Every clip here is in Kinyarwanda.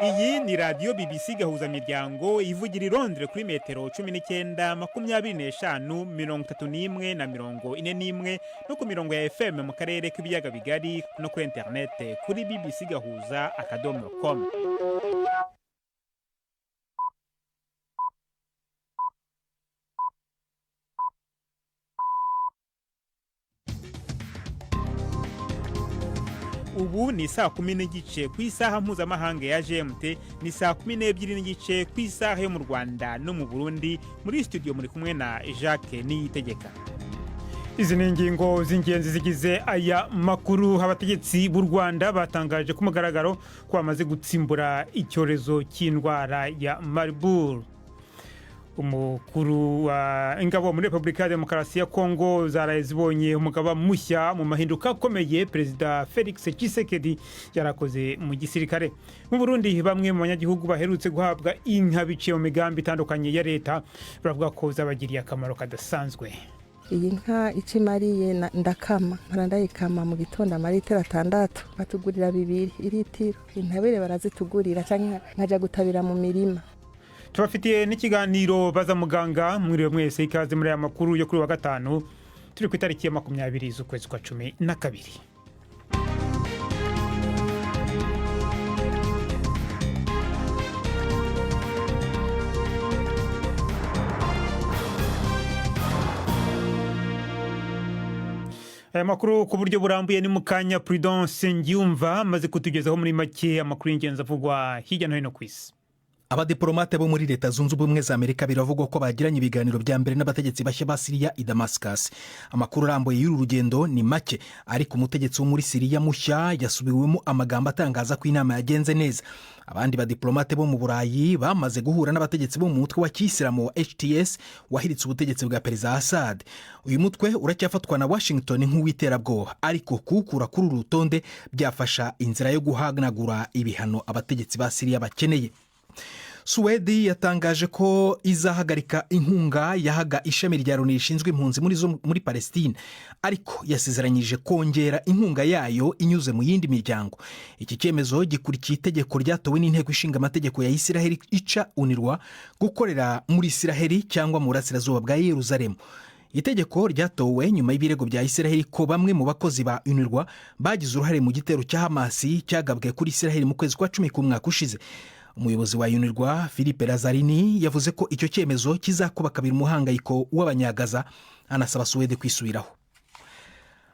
Iyi ni radio BBC gahuza miryango ivugira i Londres kuri metero 19 25 31 na 41 no ku mirongo ya FM mu karere k'ibiyaga bigari no kuri internet kuri bbcgahuza.com. Ubu ni saa 10 n'igice ku isaha mpuzamahanga ya GMT, ni saa 12 n'igice ku isaha yo mu Rwanda no mu Burundi. Muri studio muri kumwe na Jacques Niyitegeka. Izi ni ingingo z'ingenzi zigize aya makuru. Abategetsi b'u Rwanda batangaje ku mugaragaro ko bamaze gutsimbura icyorezo cy'indwara ya Marburg. Umukuru wa ingabo muri Republika ya Demokarasi ya Kongo zaraye zibonye umugaba mushya mu mahinduka akomeye Perezida Felix Tshisekedi yarakoze mu gisirikare. Mu Burundi bamwe mu banyagihugu baherutse guhabwa inka biciye mu migambi itandukanye ya leta baravuga ko zabagiriye akamaro kadasanzwe. Iyi nka icimariye ndakama ndayikama mu gitondo amaritiro 6 batugurira 2 litiro, intabire barazitugurira canke nkaja gutabira mu mirima. Tubafitiye n'ikiganiro baza muganga. Mwiriwe mwese, ikaze muri aya makuru yo kuri wa gatanu turi ku itariki ya 20 z'ukwezi kwa 12. Aya makuru ku buryo burambuye ni mukanya Prudence Ngiyumva maze kutugezaho muri make amakuru y'ingenzi avugwa hirya no hino ku isi. Abadiplomate bo muri Leta Zunze Ubumwe za Amerika biravugwa ko bagiranye ibiganiro bya mbere n'abategetsi bashya ba Syria i Damascus. Amakuru arambuye y'uru rugendo ni make, ariko umutegetsi wo muri Syria mushya yasubiwemo amagambo atangaza ko inama yagenze neza. Abandi badiplomate bo mu Burayi bamaze guhura n'abategetsi bo mu mutwe wa Kisilamu wa HTS wahiritse ubutegetsi bwa Perezida Assad. Uyu mutwe uracyafatwa na Washington nk'uwiterabwoba, ariko kukura kuri uru rutonde byafasha inzira yo guhanagura ibihano abategetsi ba Syria bakeneye. Suwedi yatangaje ko izahagarika inkunga yahaga ishami rya Loni rishinzwe impunzi muri Palestine, ariko yasezeranyije kongera inkunga yayo inyuze mu yindi miryango. Iki cyemezo gikurikiye itegeko ryatowe n'inteko ishinga amategeko ya Isiraheli ica UNRWA gukorera muri Isiraheli cyangwa mu burasirazuba bwa Yerusalemu. Itegeko ryatowe nyuma y'ibirego bya Isiraheli ko bamwe mu bakozi ba UNRWA bagize uruhare mu gitero cya Hamasi cyagabwe kuri Isiraheli mu kwezi kwa 10 k'umwaka ushize. Umuyobozi wa UNRWA Philippe Lazzarini yavuze ko icyo cyemezo kizakuba kabiri umuhangayiko w'abanyagaza, anasaba Suwede kwisubiraho.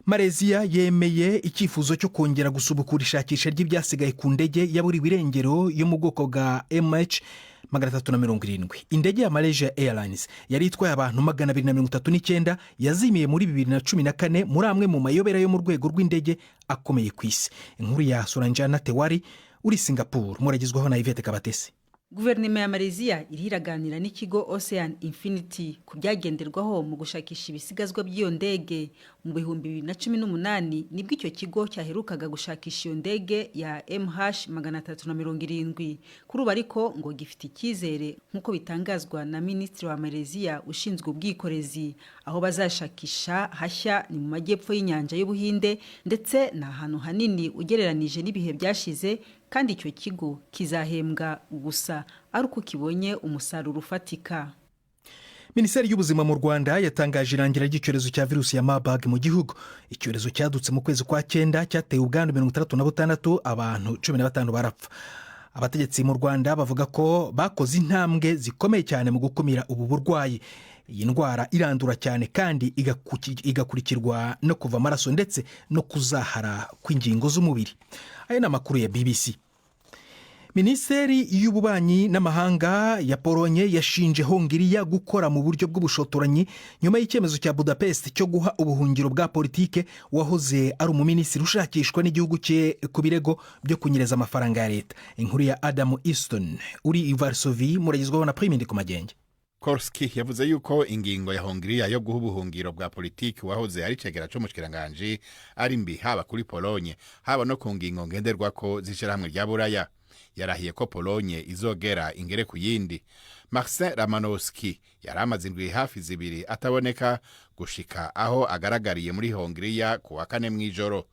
Malaysia yemeye icyifuzo cyo kongera gusubukura ishakisha ry'ibyasigaye ku ndege yaburiwe irengero yo mu bwoko bwa MH370. Indege ya Malaysia Airlines yari itwaye abantu 239 yazimiye muri 2014 muri amwe mu mayobera yo mu rwego rw'indege akomeye ku isi. Inkuru ya Suranjana Tewari uri Singapore muragizwaho na Yvette Kabatesi. Guverinoma ya Malaysia iriraganira n'ikigo Ocean Infinity ku byagenderwaho mu gushakisha ibisigazwa by'iyo ndege. Mu 2018 nibwo icyo kigo cyaherukaga gushakisha iyo ndege ya MH370. Kuri ubu ariko ngo gifite icyizere nk'uko bitangazwa na Minisitiri wa Malaysia ushinzwe ubwikorezi. Aho bazashakisha hashya ni mu majyepfo y'inyanja y'Ubuhinde, ndetse na ahantu hanini ugereranije n'ibihe byashize, kandi icyo kigo kizahembwa gusa ari uko kibonye umusaruro ufatika. Minisiteri y'Ubuzima mu Rwanda yatangaje irangira ry'icyorezo cya virusi ya Marburg mu gihugu. Icyorezo cyadutse mu kwezi kwa 9 cyateye ubwandu 66, abantu 15 barapfa. Abategetsi mu Rwanda bavuga ko bakoze intambwe zikomeye cyane mu gukumira ubu burwayi. Iyi ndwara irandura cyane kandi igakurikirwa no kuva amaraso ndetse no kuzahara kw'ingingo z'umubiri. Aya ni amakuru ya BBC. Minisiteri y'Ububanyi n'Amahanga ya Polonye yashinje Hongiriya gukora mu buryo bw'ubushotoranyi nyuma y'icyemezo cya Budapest cyo guha ubuhungiro bwa politike wahoze ari umuminisitiri ushakishwa n'igihugu cye ku birego byo kunyereza amafaranga ya leta. Inkuru ya Adam Easton uri i Varsovie muragizwaho na Prime Ndikumagenge. Korski yavuze yuko ingingo ya Hongiriya yo guha ubuhungiro bwa politiki wahoze ari cegera cyo mushikiranganje ari mbi haba kuri Polonye haba no ku ngingo ngenderwako z'ishirahamwe rya Buraya. Yarahiye ko Polonye izogera ingere ku yindi. Marcin Romanowski yaramaze indwi hafi zibiri ataboneka gushika aho agaragariye muri Hongiriya ku wa 4 mw'ijoro.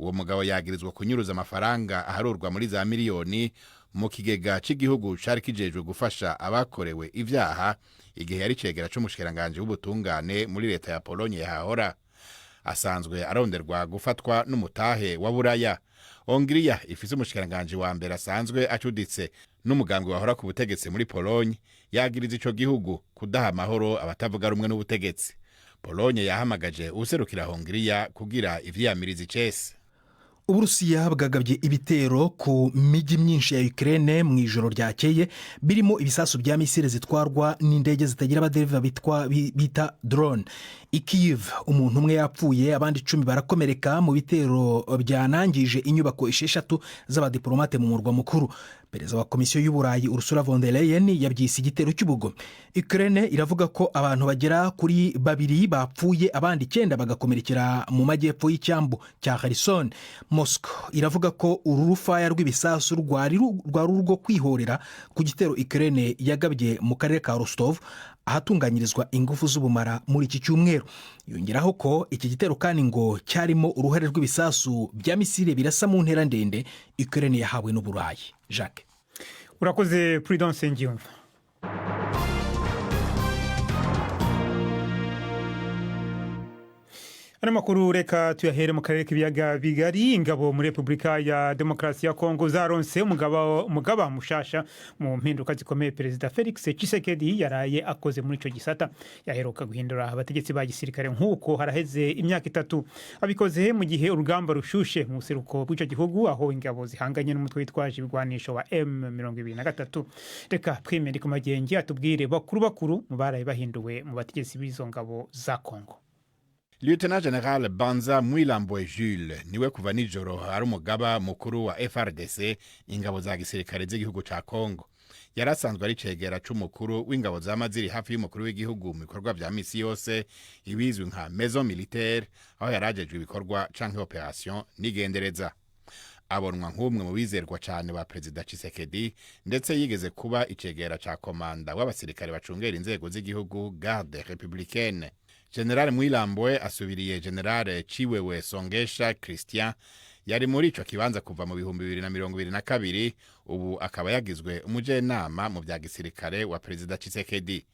uwo mugabo yagirizwa kunyuruza amafaranga aharurwa muri za miliyoni mu kigega cy'igihugu cari kijejwe gufasha abakorewe ivyaha igihe yari cegera c'umushikiranganje w'ubutungane muri leta ya Polonye yahahora. Asanzwe aronderwa gufatwa n'umutahe wa Buraya. Hongiriya ifise umushikiranganje wa mbere asanzwe acuditse n'umugambwe wahora ku butegetsi muri Polonye, yagiriza ico gihugu kudaha amahoro abatavuga rumwe n'ubutegetsi. Polonye yahamagaje userukira Hongiriya kugira ivyiyamiriza icese. Uburusiya bwagabye ibitero ku miji myinshi ya Ukraine mu ijoro ryakeye birimo ibisasu bya misile zitwarwa n'indege zitagira abadereva bita drone. I Kyiv umuntu umwe yapfuye, abandi 10 barakomereka mu bitero byanangije inyubako 6 z'abadiplomate mu murwa mukuru. Perezida wa Komisiyo y'Uburayi Ursula von der Leyen yabyise igitero cy'ubugo. Ukraine iravuga ko abantu bagera kuri 2 bapfuye, abandi 9 bagakomerekera mu majyepfo y'icyambu cya Kherson. Moscow iravuga ko uru rufaya rw'ibisasu rwari urwo kwihorera ku gitero Ukraine yagabye mu karere ka Rostov ahatunganyirizwa ingufu z'ubumara muri iki cyumweru. Yongeraho ko iki gitero kandi ngo cyarimo uruhare rw'ibisasu bya misile birasa mu ntera ndende Ukraine yahawe n'Uburayi. Jacques, urakoze Prudence Ngiyumva. Ano makuru reka tuyahere mu karere k'ibiyaga bigari. Ingabo muri Republika ya Demokarasi ya Kongo zaronse umugaba mushasha mu mpinduka zikomeye Perezida Felix Tshisekedi yaraye akoze muri ico gisata. Yaheruka guhindura abategetsi ba gisirikare nk'uko haraheze imyaka 3. Abikoze mu gihe urugamba rushushe mu seruko bw'ico gihugu aho ingabo zihanganye n'umutwe witwaje ibigwanisho wa M23. Reka Prime Ndikumagenge atubwire bakuru mu baraye bahinduwe mu bategetsi b'izo ngabo za Kongo. Lieutenant General Banza Mwilambwe Jules niwe kuva nijoro ari umugaba mukuru wa FRDC, ingabo za gisirikare z'igihugu ca Kongo. Yarasanzwe ari cegera c'umukuru w'ingabo z'amaziri hafi y'umukuru w'igihugu mu bikorwa vya misi yose ibizwi nka Maison Militaire, aho yarajejwe ibikorwa canke operation n'igendereza. Abonwa nk'umwe mu bizerwa cane ba Perezida Tshisekedi, ndetse yigeze kuba icegera ca komanda w'abasirikare bacungera inzego z'igihugu Garde Républicaine. General Mwilambwe asubiriye General Chiwewe Songesha Christian yari muri ico kibanza kuva mu 2022, ubu akaba yagizwe umujenama mu bya gisirikare wa Perezida Tshisekedi.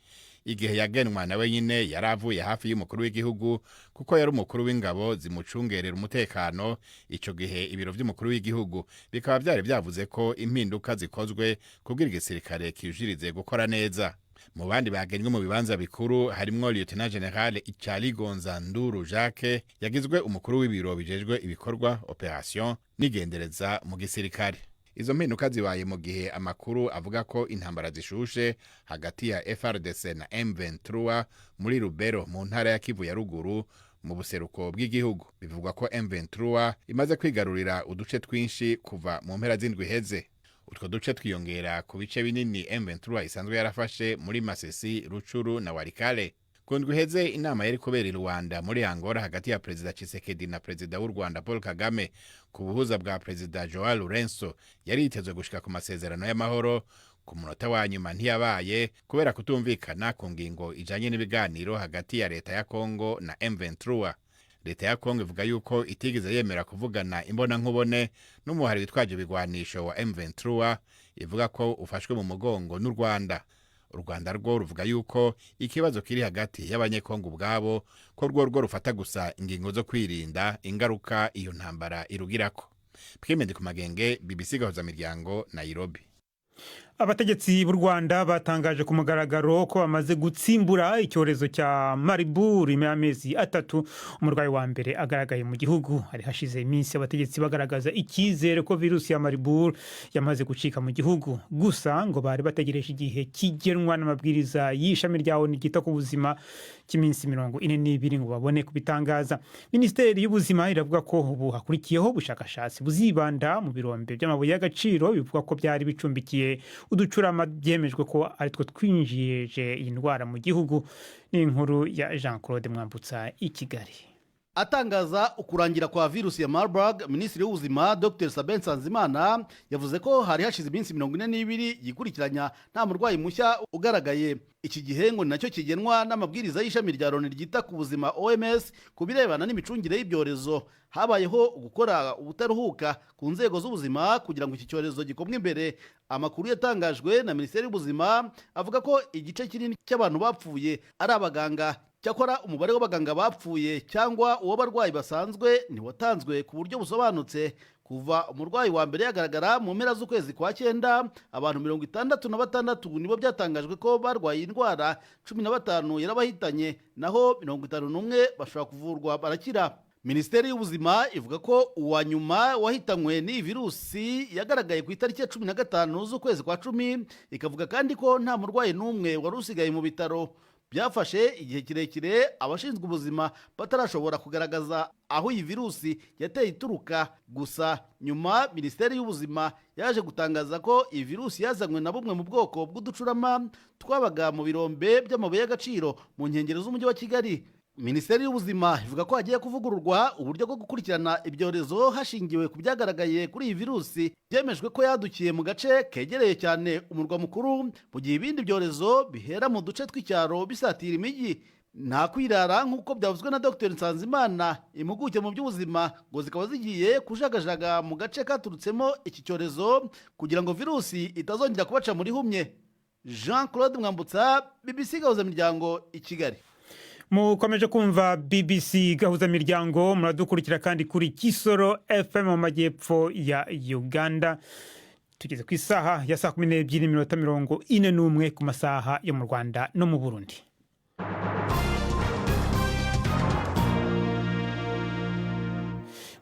Igihe yagenwa nawe nyine yaravuye hafi y'umukuru w'igihugu kuko yari umukuru w'ingabo zimucungerera umutekano. Ico gihe ibiro vy'umukuru w'igihugu bikaba byari byavuze ko impinduka zikozwe kugira igisirikare kijirize gukora neza. Mu bandi bagenywe mu bibanza bikuru harimwo Lieutenant General Ichaligonza Nduru Jacques yagizwe umukuru w'ibiro bijejwe ibikorwa operation n'igendereza mu gisirikare. Izo mpinduka zibaye mu gihe amakuru avuga ko intambara zishushe hagati ya FRDC na M23 muri Lubero mu ntara ya Kivu ya ruguru mu buseruko bw'igihugu. Bivugwa ko M23 imaze kwigarurira uduce twinshi kuva mu mpera z'indwi heze. Utwo duce twiyongera ku bice binini M23 isanzwe yarafashe muri Masisi, Ruchuru na Walikale. Kundwi heze inama yari kubera i Rwanda muri Angola hagati ya Perezida Tshisekedi na Perezida w'u Rwanda Paul Kagame ku buhuza bwa Perezida Joao Lourenço yari yitezwe gushika ku masezerano y'amahoro. Ku munota wa nyuma ntiyabaye kubera kutumvikana ku ngingo ijanye n'ibiganiro hagati ya leta ya Kongo na M23. Leta ya Kongo ivuga yuko itigeze yemera kuvugana imbona nkubone n'umuhari witwaje ibigwanisho wa M23, ivuga ko ufashwe mu mugongo n'u Rwanda. U Rwanda rwo ruvuga yuko ikibazo kiri hagati y'abanyekongo ubwabo ko rwo rufata gusa ingingo zo kwirinda ingaruka iyo ntambara irugirako. Prime Ndikumagenge, BBC Gahuza Miryango, Nairobi. Abategetsi b'u Rwanda batangaje ku mugaragaro ko bamaze gutsimbura icyorezo cya Marburg amezi 3. Umurwayi wa mbere agaragaye mu gihugu. Hari hashize iminsi abategetsi bagaragaza icyizere ko virusi ya Marburg yamaze gucika mu gihugu. Gusa ngo bari bategereje igihe kigenwa n'amabwiriza y'ishami ryawo n'igita ku buzima cy'iminsi 42 ngo babone kubitangaza. Minisiteri y'ubuzima iravuga ko ubu hakurikiyeho ubushakashatsi buzibanda mu birombe by'amabuye y'agaciro bivuga ko byari bicumbikiye uducurama byemejwe ko ari two twinjije iyi ndwara mu gihugu. Ni inkuru ya Jean Claude Mwambutsa i Kigali. Atangaza ukurangira kwa virusi ya Marburg, Minisitiri w'Ubuzima Dr Sabin Nsanzimana yavuze ko hari hashize iminsi 42 yikurikiranya nta murwayi mushya ugaragaye. Iki gihe ngo nacyo kigenwa n'amabwiriza y'ishami rya Loni ryita ku buzima OMS ku birebana n'imicungire y'ibyorezo. Habayeho gukora ubutaruhuka ku nzego z'ubuzima kugira ngo iki cyorezo gikomwe imbere. Amakuru yatangajwe na Minisiteri y'Ubuzima avuga ko igice kinini cy'abantu bapfuye ari abaganga. Cyakora umubare w'abaganga bapfuye cyangwa uw'abarwayi basanzwe ntiwatanzwe ku buryo busobanutse. Kuva umurwayi wa mbere yagaragara mu mpera z'ukwezi kwa 9, abantu 66 nibo byatangajwe ko barwaye indwara, 15 yarabahitanye, naho 51 bashobora kuvurwa barakira. Minisiteri y'Ubuzima ivuga ko uwa nyuma wahitanywe n'iyi virusi yagaragaye ku itariki ya 15 z'ukwezi kwa 10, ikavuga kandi ko nta murwayi n'umwe wari usigaye mu bitaro. Byafashe igihe kirekire abashinzwe ubuzima batarashobora kugaragaza aho iyi virusi yateye ituruka. Gusa nyuma Minisiteri y'Ubuzima yaje gutangaza ko iyi virusi yazanywe na bumwe mu bwoko bw'uducurama twabaga mu birombe by'amabuye y'agaciro mu nkengero z'umujyi wa Kigali. Minisiteri y'Ubuzima ivuga ko hagiye kuvugururwa uburyo bwo gukurikirana ibyorezo hashingiwe ku byagaragaye kuri iyi virusi. Byemejwe ko yadukiye mu gace kegereye cyane umurwa mukuru, mu gihe ibindi byorezo bihera mu duce tw'icyaro bisatira imijyi. Nta kwirara nk'uko byavuzwe na Dr Nsanzimana, impuguke mu by'ubuzima, ngo zikaba zigiye kujagajaga mu gace katurutsemo iki cyorezo kugira ngo virusi itazongera kubaca muri humye. Jean-Claude Mwambutsa, BBC Gahuzamiryango, i Kigali. Mukomeje kumva BBC Gahuzamiryango, muradukurikira kandi kuri Kisoro FM mu majyepfo ya Uganda. Tugeze ku isaha ya 12:41 ku masaha yo mu Rwanda no mu Burundi.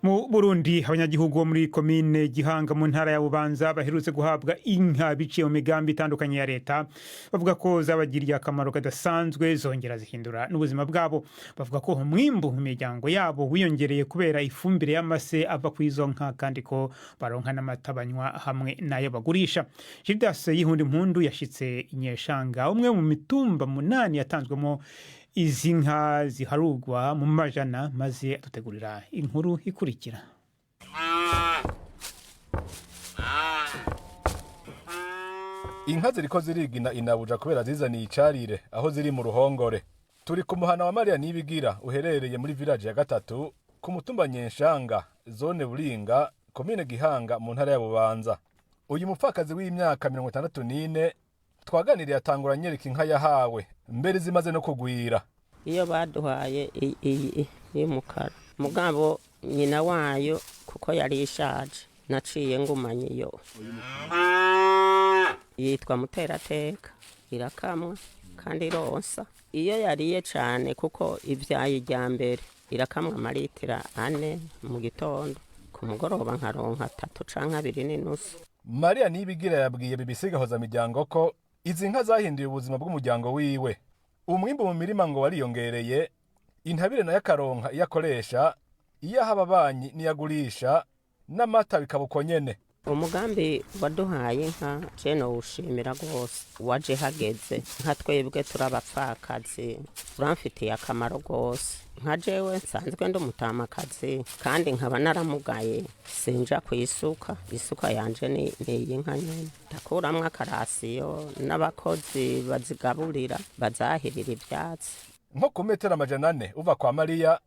Mu Burundi, abanyagihugu bo muri komine Gihanga mu ntara ya Bubanza baherutse guhabwa inka biciye mu migambi itandukanye ya leta. Bavuga ko zabagiriye akamaro kadasanzwe, zongera zihindura n'ubuzima bwabo. Bavuga ko umwimbu mu miryango yabo wiyongereye kubera ifumbire y'amase ava ku izo nka, kandi ko baronka n'amata banywa hamwe nayo bagurisha. Gildas Yihundi Mpundu yashitse Inyeshanga, umwe mu mitumba 8 yatanzwemo izi nka ziharugwa mu majana, maze atutegurira inkuru ikurikira. Inka ziriko zirigina inabuja kubera zizaniye icarire aho ziri mu ruhongore. Turi ku muhana wa Maria Nibigira uherereye muri village ya 3 ku mutumba Nyeshanga, zone Buringa, komine Gihanga mu ntara ya Bubanza. Uyu mupfakazi w'imyaka 64 twaganiriye atangura nyereka inka yahawe, mbere zimaze no kugwira. Iyo baduhaye iyi y'umukara, mugabo nyina wayo kuko yari ishaje, naciye ngumanye iyo. Yitwa Muterateka, irakamwa kandi ironsa. Iyo yariye cyane kuko ivyaye ijya mbere, irakamwa amaritira 4 mu gitondo, ku mugoroba nkaronka 3 canke 2 n'inusu. Maria Nibigira yabwiye BBC Gahuzamiryango ko izi nka zahinduye ubuzima bw'umuryango wiwe. Umwimbu mu mirima ngo wariyongereye, intabire nayo akaronka iyo akoresha, iyo aha ababanyi niyagurisha, n'amata bikabuko nyene. Umugambi waduhaye inka ceno ushimira rwose, waje hageze nka twebwe turabapfakazi, uramfitiye akamaro rwose. Nka jewe nsanzwe ndumutamakazi kandi nkaba naramugaye, sinja ku isuka yanje ni iyi nka nyene. Ndakuramwo akarasiyo n'abakozi bazigaburira bazahirira ivyatsi. Nko ku metero 400 uva kwa Maria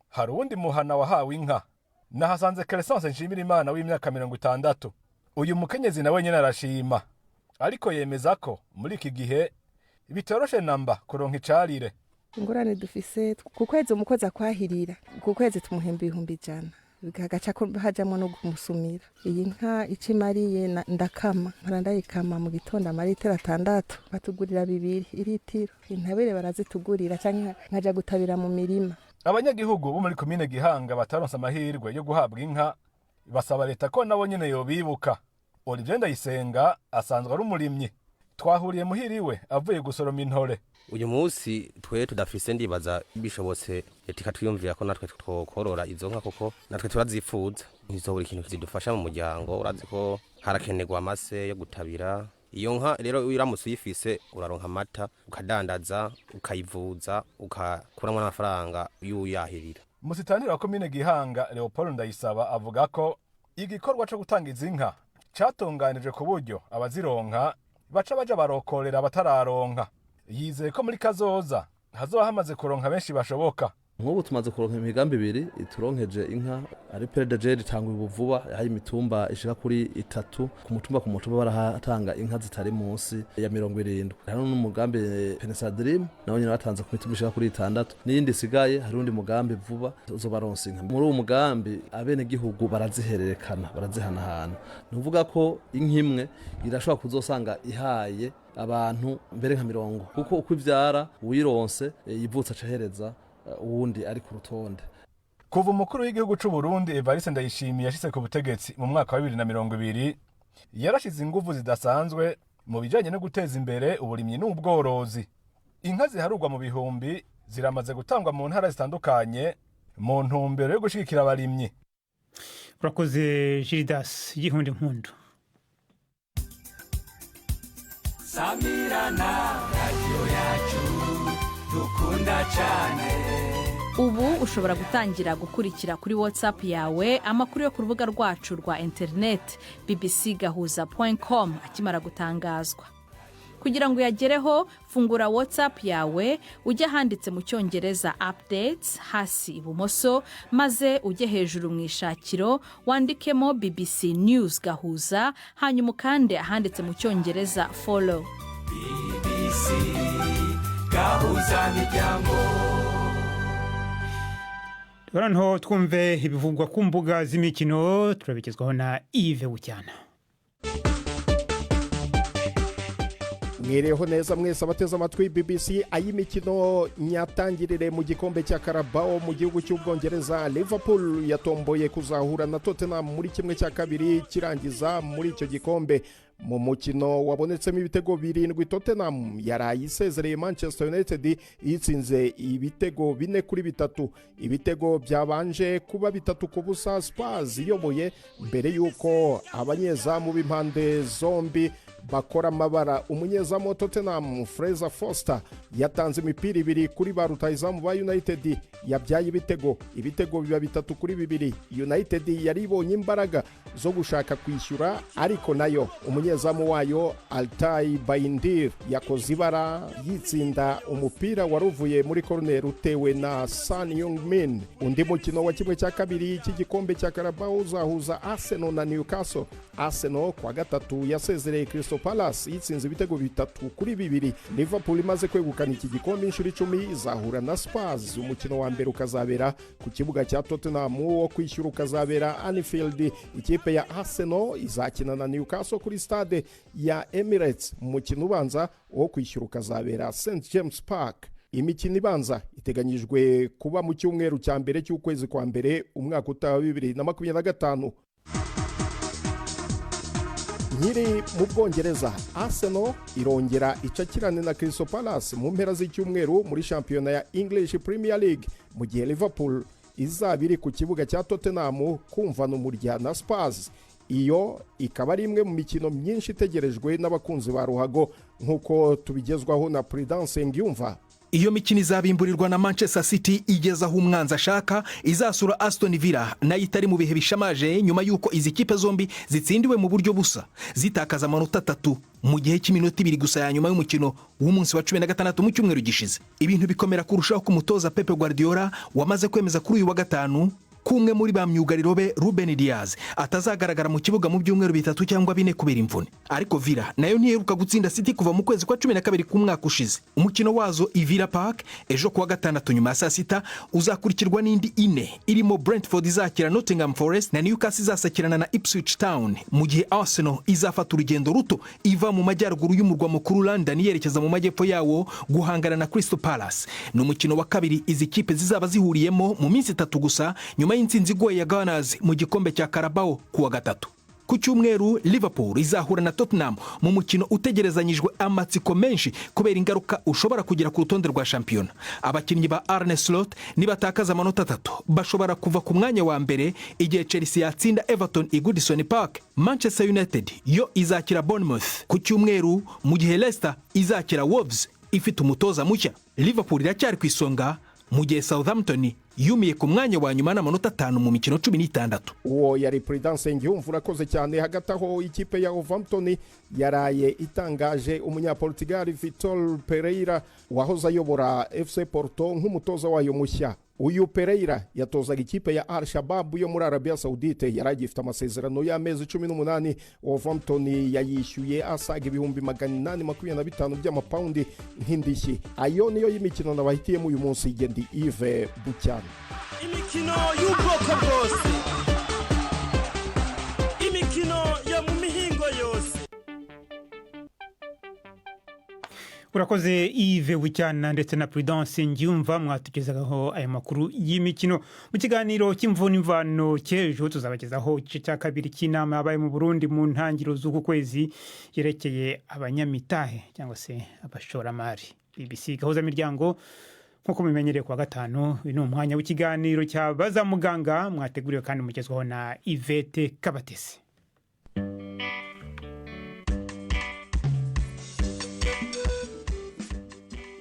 hari uwundi muhana wahawe inka, nahasanze Crescence Nshimirimana w'imyaka 60. Uyu mukenyezi nawe nyene arashima, ariko yemeza ko muri iki gihe bitoroshe namba kuronka icarire. Ingorane dufise ku kwezi umukozi akwahirira, ku kwezi tumuhemba 100 bigagaca ko hajamwe no kumusumira. Iyi nka icimariye ndakama, ndayikama mu gitondo amaritiro 6, batugurira 2 iritiro. Intabire barazitugurira canke nkaja gutabira mu mirima. Abanyagihugu bo muri komine Gihanga bataronse amahirwe yo guhabwa inka, basaba leta ko nabo nyene yobibuka. Olivier Ndayisenga asanzwe ari umurimyi, twahuriye muhiriwe avuye gusoroma intore. Uyu munsi twe tudafise ndibaza bishobotse leta ikatwiyumvira ko natwe twokorora izo nka, koko natwe turazifuza. Izo buri kintu kizidufasha mu muryango, urazi ko harakenerwa amase yo gutabira. Iyo nka rero uramutse uyifise uraronka amata, ukadandaza, ukayivuza, ukakuramwa n'amafaranga y'uyahirira. Musitanteri wa komine Gihanga Leopold Ndayisaba avuga ko igikorwa cyo gutanga izi nka cyatunganijwe ku buryo abazironka baca baja barokorera abatararonka. Yizeye ko muri kazoza hazoba hamaze kuronka benshi bashoboka. Nk'ubu tumaze kuronka imigambi ibiri ituronkeje inka ari PDG ritangwa ubuvuba yahaye imitumba ishika kuri 3 ku mutumba barahatanga inka zitari munsi ya 70. Hano n'umugambi Pensa Dream nawo nyine batanze ku mitumba ishika kuri 6 n'indi sigaye hari undi mugambi vuba uzobaronsa inka. Muri uwo mugambi abene gihugu barazihererekana barazihanahana. Nuvuga ko inkimwe irashobora kuzosanga ihaye abantu mbere nka 70 kuko uko ivyara uyironse yivutsa cahereza uwundi ari ku rutonde. Kuva umukuru w'igihugu cy'u Burundi Evariste Ndayishimiye yashitse ku butegetsi mu mwaka wa 2020 yarashize ingufu zidasanzwe mu bijanye no guteza imbere uburimyi n'ubworozi. Inka ziharurwa mu bihumbi ziramaze gutangwa mu ntara zitandukanye mu ntumbero yo gushigikira abarimyi. Urakoze Gildas Gihundi Mpundu. Samirana radio yacu dukunda cyane. Ubu ushobora gutangira gukurikira kuri WhatsApp yawe amakuru yo ku rubuga rwacu rwa internet bbcgahuza.com akimara gutangazwa. Kugira ngo yagereho, fungura WhatsApp yawe, ujye handitse mu Cyongereza updates hasi ibumoso, maze ujye hejuru mu ishakiro wandikemo BBC News Gahuza, hanyuma kandi ahanditse mu Cyongereza follow. BBC Gahuza Miryango. Noneho twumve ibivugwa ku mbuga z'imikino, turabigezwaho na Yves Bucyana. Mwireho neza mwese abateze amatwi BBC ay'imikino nyatangirire mu gikombe cya Carabao mu gihugu cy'Ubwongereza. Liverpool yatomboye kuzahura na Tottenham muri kimwe cya kabiri kirangiza muri icyo gikombe. Mu mukino wabonetsemo ibitego 7, Tottenham yaraye isezereye Manchester United yitsinze ibitego 4-3. Ibitego byabanje kuba 3-0 Spurs iyoboye mbere yuko abanyezamu b'impande zombi bakora amabara. Umunyezamu wa Tottenham Fraser Foster yatanze imipira 2 kuri ba rutahizamu ba United yabyaye ibitego biba 3-2. United yari ibonye imbaraga zo gushaka kwishyura, ariko nayo umunyezamu wayo Altay Bayindir yakoze ibara yitsinda umupira waruvuye muri corner utewe na Son Heung-min. Undi mukino wa kimwe cya kabiri cy'igikombe cya Carabao uzahuza Arsenal na Newcastle. Arsenal kwa gatatu yasezereye Crystal Palace yitsinze ibitego 3-2. Liverpool imaze kwegukana iki gikombe inshuro 10 izahura na Spurs. Umukino wa mbere ukazabera ku kibuga cya Tottenham, wo kwishyura ukazabera Anfield. Ikipe ya Arsenal izakina na Newcastle kuri stade ya Emirates. Umukino ubanza wo kwishyura ukazabera St James Park. Imikino ibanza iteganyijwe kuba mu cyumweru cya mbere cy'ukwezi kwa mbere umwaka utaha 2025. Nkiri mu Bwongereza, Arsenal irongera icakirane na Crystal Palace mu mpera z'icyumweru muri shampiyona ya English Premier League, mu gihe Liverpool izabiri ku kibuga cya Tottenham kumvana umurya na Spurs. Iyo ikaba ari imwe mu mikino myinshi itegerejwe n'abakunzi ba ruhago nk'uko tubigezwaho na Prudence Ngyumva. Iyo mikino izabimburirwa na Manchester City igeza aho umwanzi ashaka, izasura Aston Villa nayo itari mu bihe bishamaje nyuma yuko izi kipe zombi zitsindiwe mu buryo busa zitakaza amanota 3 mu gihe cy'iminota 2 gusa ya nyuma y'umukino w'umunsi wa 16 mu cyumweru gishize. Ibintu bikomera kurushaho ku mutoza Pep Guardiola wamaze kwemeza kuri uyu wa gatanu kumwe muri ba myugariro be Ruben Diaz atazagaragara mu kibuga mu byumweru 3 cyangwa 4 kubera imvune. Ariko Villa nayo ntiheruka gutsinda City kuva mu kwezi kwa 12 k'umwaka ushize. Umukino wazo i Villa Park ejo kuwa gatandatu nyuma ya saa 6 uzakurikirwa n'indi 4 irimo Brentford izakira Nottingham Forest na Newcastle izasakirana na Ipswich Town, mu gihe Arsenal izafata urugendo ruto iva mu majyaruguru y'umurwa mukuru London yerekeza mu majyepfo yawo guhangana na Crystal Palace. Ni umukino wa kabiri izi kipe zizaba zihuriyemo mu minsi 3 gusa nyuma y'intsinzi igoye ya Gunners mu gikombe cya Carabao kuwa gatatu. Ku cyumweru Liverpool izahura na Tottenham mu mukino utegerezanyijwe amatsiko menshi kubera ingaruka ushobora kugira ku rutonde rwa shampiyona. Abakinnyi ba Arne Slot nibatakaza amanota 3 bashobora kuva ku mwanya wa mbere igihe Chelsea yatsinda Everton i Goodison Park. Manchester United yo izakira Bournemouth ku cyumweru, mu gihe Leicester izakira Wolves ifite umutoza mushya. Liverpool iracyari ku isonga mu gihe Southampton yumiye ku mwanya wa nyuma n'amanota 5 mu mikino 16. uwo yari Prudence Ngiyumva. Urakoze cyane. Hagati aho ikipe ya Wolverhampton yaraye itangaje umunyaportugal Vitor Pereira wahoze ayobora FC Porto nk'umutoza wayo mushya. Uyu Pereira yatozaga ikipe ya Al-Shabaab yo muri Arabia Saudite, yaragifite amasezerano y'amezi 18. Wolverhampton yayishyuye asaga ibihumbi 825 by'amapaundi nk'indishyi. Ayo niyo y'imikino nabahitiyemo uyu munsi. Gendi Yves Bucyana. Imikino y'ubwoko bwose, imikino yo mu mihingo yose. Urakoze Yves Bucyana ndetse na Prudence Ngiyumva mwatugezagaho aya makuru y'imikino. Mu kiganiro cy'imvune imvano cy'ejo tuzabagezaho igice cya kabiri cy'inama yabaye mu Burundi mu ntangiriro z'uku kwezi yerekeye abanyamitahe cyangwa se abashoramari. BBC Gahuza Miryango nkuko mumenyereye kwa gatanu, uyu ni umwanya w'ikiganiro cyabaza muganga mwateguriwe kandi mugezwaho na Yvette Kabatesi.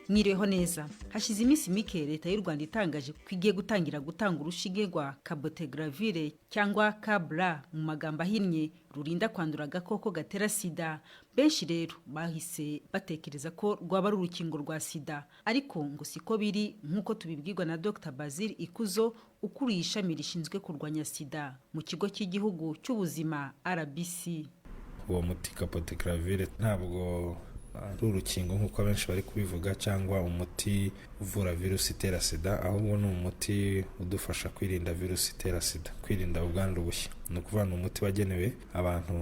Mwiriweho neza. Hashize iminsi mike leta y'u Rwanda itangaje ko igiye gutangira gutanga urushinge rwa cabotegravir cyangwa cabra mu magambo ahinnye rurinda kwandura agakoko gatera sida. Benshi rero bahise batekereza ko rwaba ari urukingo rwa sida, ariko ngo siko biri nk'uko tubibwirwa na Dr Basil Ikuzo ukuriye ishami rishinzwe kurwanya sida mu kigo cy'igihugu cy'ubuzima RBC. Uwo muti cabotegravir ntabwo ari urukingo nk'uko abenshi bari kubivuga cyangwa umuti uvura virusi itera sida, ahubwo ni umuti udufasha kwirinda virusi itera sida, kwirinda ubwandu bushya. Ni ukuvuga ni umuti wagenewe abantu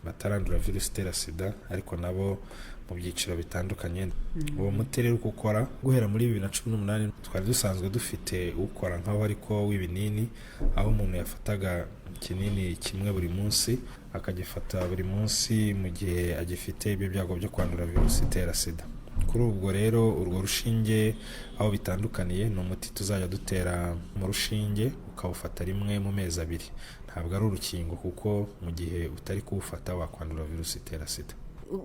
batarandura virusi itera sida ariko nabo mu byiciro bitandukanye. Uwo muti rero uko ukora guhera muri 2018 twari dusanzwe dufite ukora nkaho ariko w'ibinini, aho umuntu yafataga kinini kimwe buri munsi akagifata buri munsi mu gihe agifite ibyo byago byo kwandura virusi itera sida. Kuri ubwo rero urwo rushinge aho bitandukaniye ni umuti tuzajya dutera mu rushinge ukawufata rimwe mu mezi 2. Ntabwo ari urukingo kuko mu gihe utari kuwufata wakwandura virusi itera sida.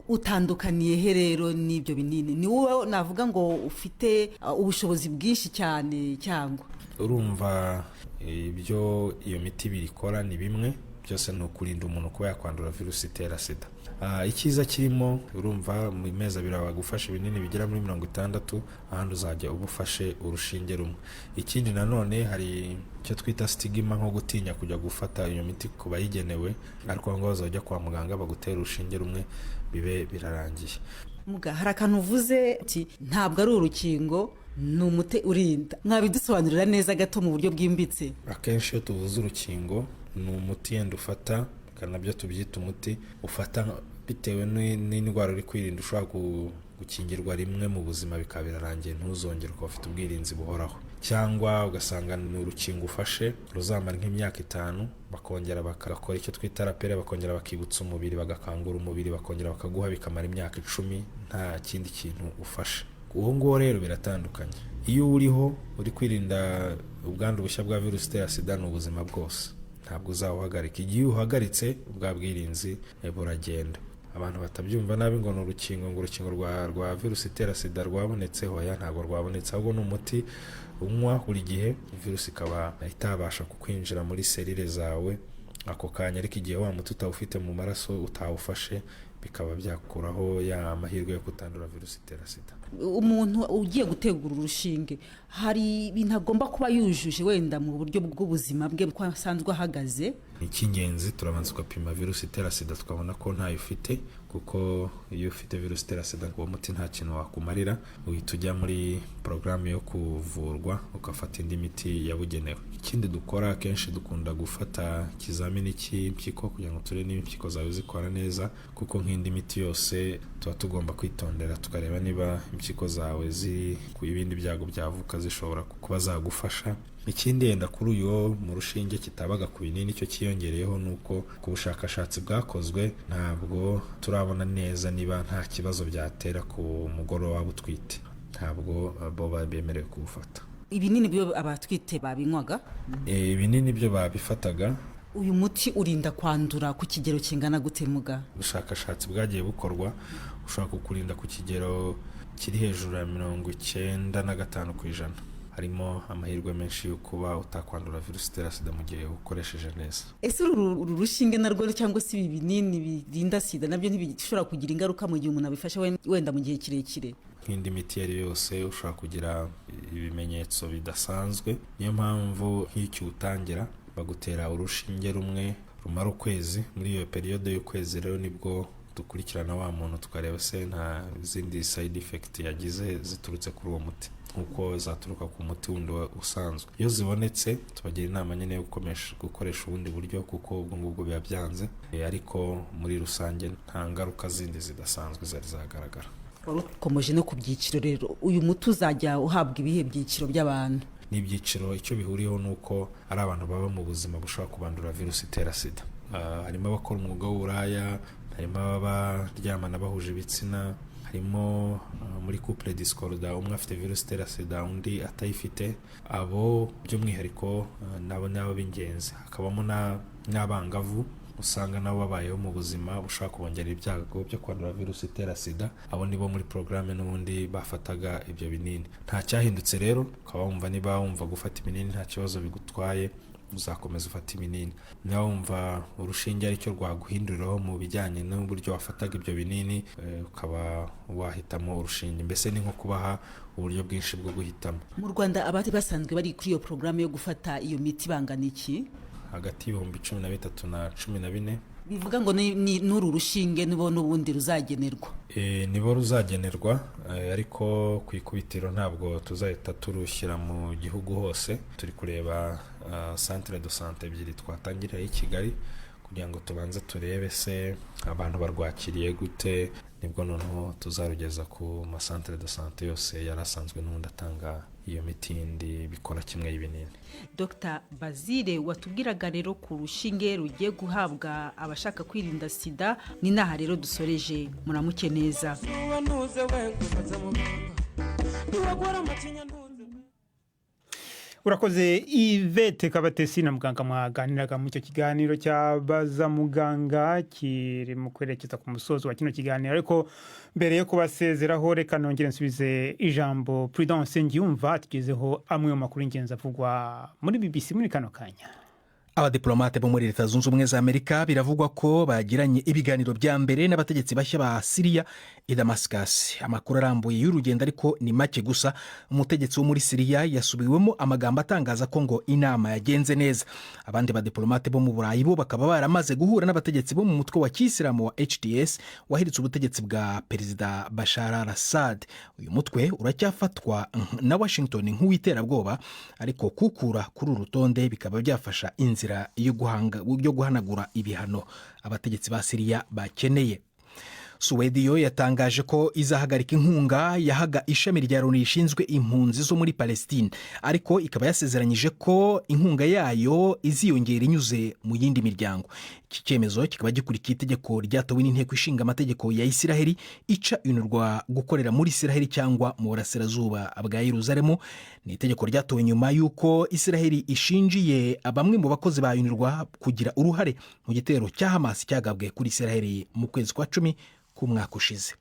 Utandukaniye he rero n'ibyo binini? Ni wowe navuga ngo ufite ubushobozi bwinshi cyane cyangwa? Urumva ibyo iyo miti birikora ni bimwe, byose ni ukurinda umuntu kuba yakwandura virusi itera sida. Ikiza kirimo urumva mu mezi 2 bagufasha ibinini bigera muri 60, ahandi uzajya ubufashe urushinge rumwe. Ikindi nanone hari icyo twita stigma nko gutinya kujya gufata iyo miti kuba yigenewe, ariko ngo bazajya kwa muganga bagutera urushinge rumwe bibe birarangiye. Muga hari akantu uvuze ati ntabwo ari urukingo, ni umuti urinda. Mwabidusobanurira neza gato mu buryo bwimbitse? Akenshi iyo tuvuze urukingo ni umuti yenda ufata, kanabyo tubyita umuti ufata bitewe n'indwara uri kwirinda, ushobora gukingirwa rimwe mu buzima bikaba birarangiye ntuzongere kuba ufite ubwirinzi buhoraho. Cyangwa ugasanga ni urukingo ufashe ruzamara nk'imyaka 5 bakongera bakakora icyo twita rapere, bakongera bakibutsa umubiri, bagakangura umubiri, bakongera bakaguha bikamara imyaka 10 nta kindi kintu ufashe. Uwo nguwo rero biratandukanye. Iyo uriho uri kwirinda ubwandu bushya bwa virusi itera sida ni ubuzima bwose, ntabwo uzawuhagarika. Igihe uhagaritswe ubwa bwirinzi buragenda. Abantu batabyumva nabi ngo urukingo rwa virusi itera sida rwabonetse, hoya ntabwo rwabonetse, ahubwo ni umuti unywa buri gihe virusi ikaba itabasha kukwinjira muri selile zawe ako kanya, ariko igihe wa muti utawufite mu maraso utawufashe bikaba byakuraho ya mahirwe yo kutandura virusi itera sida. Umuntu ugiye gutegura urushinge hari ibintu agomba kuba yujuje wenda mu buryo bw'ubuzima bwe ko asanzwe ahagaze? Icy'ingenzi turabanza gupima virusi itera sida tukabona ko ntayo ufite, kuko iyo ufite virusi itera sida uwo muti nta kintu wakumarira, uhita ujya muri porogaramu yo kuvurwa ugafata indi miti yabugenewe. Ikindi dukora kenshi dukunda gufata ikizamini cy'impyiko kugira ngo turebe niba impyiko zawe zikora neza, kuko nk'indi miti yose tuba tugomba kwitondera tukareba niba impyiko zawe ziri ku ibindi byago byavuka zishobora kuba zagufasha. Ikindi yenda kuri uyu mu rushinge kitabaga ku binini cyo kiyongereyeho nuko ku bushakashatsi bwakozwe ntabwo turabona neza niba nta kibazo byatera ku mugore waba utwite, ntabwo bo bemerewe kubufata. Ibinini byo abatwite babinywaga? Ibinini byo babifataga. Uyu muti urinda kwandura ku kigero kingana gute muga? Ubushakashatsi bwagiye bukorwa ushobora kukurinda ku kigero kiri hejuru ya 95%. harimo amahirwe menshi yo kuba utakwandura virusi itera sida mu gihe ukoresheje neza. Ese uru rushinge narwo cyangwa se ibi binini birinda sida nabyo ntibishobora kugira ingaruka mu gihe umuntu abifashe wenda mu gihe kirekire? Nk'indi miti yari yose ushobora kugira ibimenyetso bidasanzwe, niyo mpamvu nk'icyo utangira bagutera urushinge rumwe rumara ukwezi. Muri iyo periyode y'ukwezi rero nibwo dukurikirana wa muntu tukareba se nta zindi side effect yagize ziturutse kuri uwo muti nkuko zaturuka ku muti wundi usanzwe. Iyo zibonetse tubagira inama nyine yo gukoresha ubundi buryo kuko ubwo ngubwo biba byanze, ariko muri rusange nta ngaruka zindi zidasanzwe zari zagaragara. Ukomeje no ku byiciro rero, uyu muti uzajya uhabwa ibihe byiciro by'abantu? Ni ibyiciro, icyo bihuriyeho nuko ari abantu baba mu buzima bushobora kubandura virusi itera sida. Harimo abakora umwuga w'uburaya, harimo abaryamana bahuje ibitsina, harimo muri couple discorda umwe afite virusi itera sida undi atayifite. Abo by'umwihariko nabo b'ingenzi. Hakabamo n'abangavu usanga nabo babayeho mu buzima bushobora kubongerera ibyago byo kwandura virusi itera sida. Abo nibo muri programme n'ubundi bafataga ibyo binini. Nta cyahindutse rero, ukaba wumva niba wumva gufata ibinini nta kibazo bigutwaye, uzakomeza ufata ibinini. Niba wumva urushinge aricyo rwaguhinduriraho mu bijyanye n'uburyo wafataga ibyo binini, ukaba wahitamo urushinge. Mbese ni nko kubaha uburyo bwinshi bwo guhitamo. Mu Rwanda abari basanzwe bari kuri iyo programme yo gufata iyo miti bangana iki? Hagati y'ibihumbi 13 na 14. Bivuga ngo ni n'uru rushinge nibo n'ubundi ruzagenerwa? Nibo ruzagenerwa, ariko ku ikubitiro ntabwo tuzahita turushyira mu gihugu hose. Turi kureba centre de santé ebyiri twatangiriye i Kigali kugira ngo tubanze turebe se abantu barwakiriye gute, nibwo noneho tuzarugeza ku ma centre de santé yose yarasanzwe n'ubundi atanga iyo miti yindi bikora kimwe y'ibinini. Dr. Bazile, watubwiraga rero ku rushinge rugiye guhabwa abashaka kwirinda sida. Ni naha rero dusoreje, muramuke neza. Urakoze Yvette Kabatesi na muganga mwaganiraga mu cyo kiganiro cya Baza Muganga kiri mu kwerekeza ku musozo wa kino kiganiro. Ariko mbere yo kubasezeraho reka nongere nsubize ijambo Prudence Ngiyumva tugezeho amwe mu makuru y'ingenzi avugwa muri BBC muri kano kanya. Abadiplomate bo muri Leta Zunze Ubumwe za Amerika biravugwa ko bagiranye ibiganiro bya mbere n'abategetsi bashya ba Syria i Damascus. Amakuru arambuye y'urugendo ariko ni make gusa. Umutegetsi wo muri Syria yasubiwemo amagambo atangaza ko ngo inama yagenze neza. Abandi badiplomate bo mu Burayi bo bakaba baramaze guhura n'abategetsi bo mu mutwe wa Kisilamu wa HDS wahiritse ubutegetsi bwa Perezida Bashar al-Assad. Uyu mutwe uracyafatwa na Washington nk'uwiterabwoba, ariko kukura kuri urutonde bikaba byafasha inzira yo guhanagura ibihano abategetsi ba Syria bakeneye. Suwediyo yatangaje ko izahagarika inkunga yahaga ishami rya Loni rishinzwe impunzi zo muri Palestine, ariko ikaba yasezeranyije ko inkunga yayo iziyongera inyuze mu yindi miryango. Iki cyemezo kikaba gikurikiye itegeko ryatowe n'inteko ishinga amategeko ya Isiraheli ica yunurwa gukorera muri Isiraheli cyangwa mu burasirazuba bwa Yerusalemu. Ni itegeko ryatowe nyuma y'uko Isiraheli ishinjiye bamwe mu bakozi ba yunurwa kugira uruhare mu gitero cya Hamas cyagabwe kuri Isiraheli mu kwezi kwa 10 k'umwaka ushize.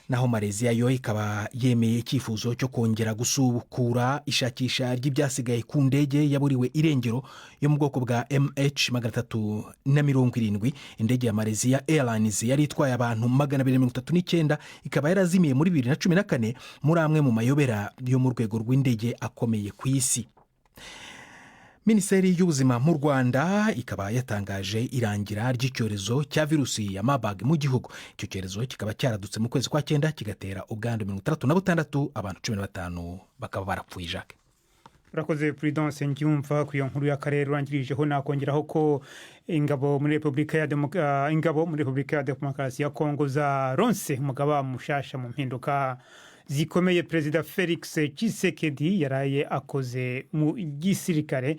Naho Malaysia yo ikaba yemeye icyifuzo cyo kongera gusubukura ishakisha ry'ibyasigaye ku ndege yaburiwe irengero yo mu bwoko bwa MH370. Indege ya Malaysia Airlines yari itwaye abantu 239 ikaba yarazimiye muri 2014 muri amwe mu mayobera yo mu rwego rw'indege akomeye ku isi. Minisiteri y'ubuzima mu Rwanda ikaba yatangaje irangira ry'icyorezo cya virusi ya Marburg mu gihugu. Icyo cyorezo kikaba cyaradutse mu kwezi kwa 9 kigatera ubwandu 36, abantu 15 bakaba barapfuye. Jacques, urakoze Prudence Ngiyumva ku iyo nkuru y'akarere urangirijeho. Nakongeraho ko ingabo muri Repubulika ya Demokarasi ya Kongo zaronse umugaba mushasha mu mpinduka zikomeye Perezida Felix Tshisekedi yaraye akoze mu gisirikare.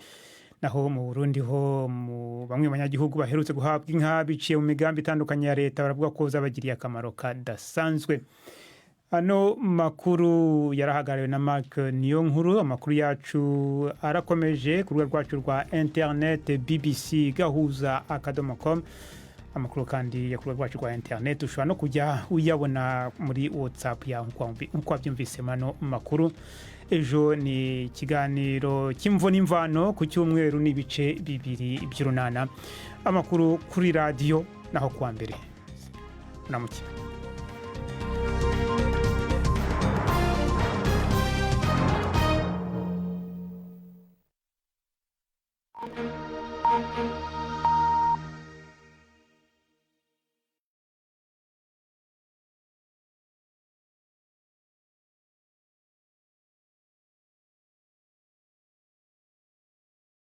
Naho mu Burundi ho bamwe banyagihugu baherutse guhabwa inka biciye mu migambi itandukanye ya leta baravuga ko zabagiriye akamaro kadasanzwe. Ano makuru yarahagariwe na Mark Niyonkuru. Amakuru yacu arakomeje ku rubuga rwacu rwa internet bbc.gahuza.com. amakuru kandi ya kurubuga rwacu rwa internet ushobora no kujya uyabona muri WhatsApp yawe nk'uko wabyumvise mano makuru. Ejo ni ikiganiro cy'imvo n'imvano ku cyumweru n'ibice bibiri by'urunana, amakuru kuri radiyo naho kuwa mbere. Namuke. Thank you.